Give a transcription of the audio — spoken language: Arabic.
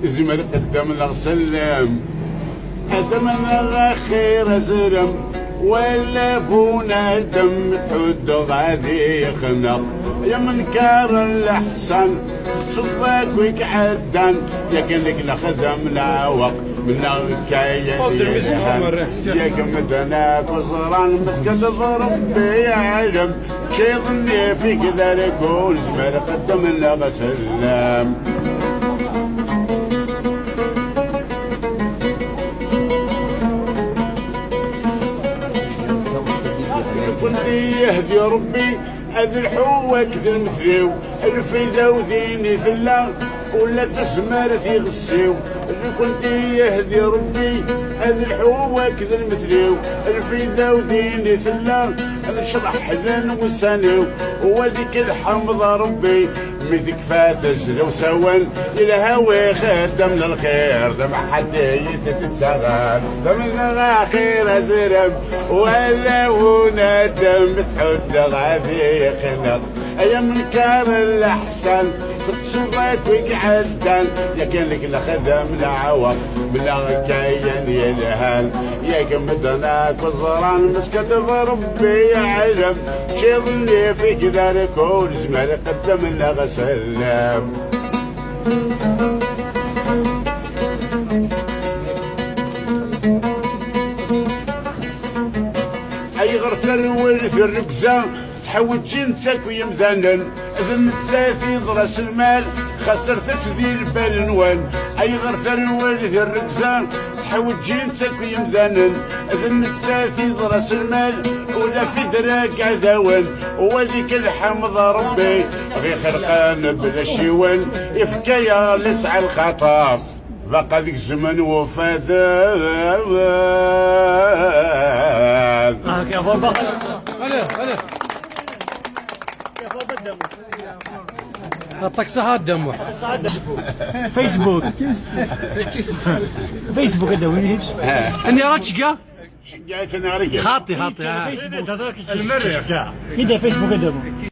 زمر قدام الغسلم أثمن الأخير زرم ولا فونا دم حد غادي يخنق يا منكر الأحسن تصدق ويقعدن لكن لك لخدم العوق من الكاية ياك مدنا كسران مسكت ربي علم شي ظني فيك ذلك والزمر قدم الغسلم كنت يهدي ربي هذا الحوة كذا المثليو الفيدة وذيني ثلا ولا تسمر في غسيو اللي كنت يهدي ربي هذا الحوة كذا المثليو الفيدة وذيني ثلا نشرح لن وسانيو وهذيك الحمضة ربي ميتك فاتش لو سوان الى هواي خدم للخير دم حد يتتشغل دم الاخير زرم ولا هنا دم تحد غادي خلق ايام منكر الاحسن تصبك ويقعدن يا كان لك لخدم العوق بلا كاين يا الهال يا كمدنا كزران مسكت ربي علم شي ظني فيك ذلك والزمان قدم لها سلام اي غرس الورث الركزه تحول جنتك ويمذنن اذن التافي راس المال خسرت ذي البال نوان اي غرس الورث الركزه تحول جنتك ويمذنن اذن التافي راس المال ولا في دراك عذاون وذيك الحمض ربي غير خرقان بلا شيوان يفكايا لسع الخطر بقى ذيك الزمن وفادان يا بابا هلا الطقسات دمه فيسبوك فيسبوك ادوي اني رشقه شقيت انا رجل خاطي المريخ كده فيسبوك ادوي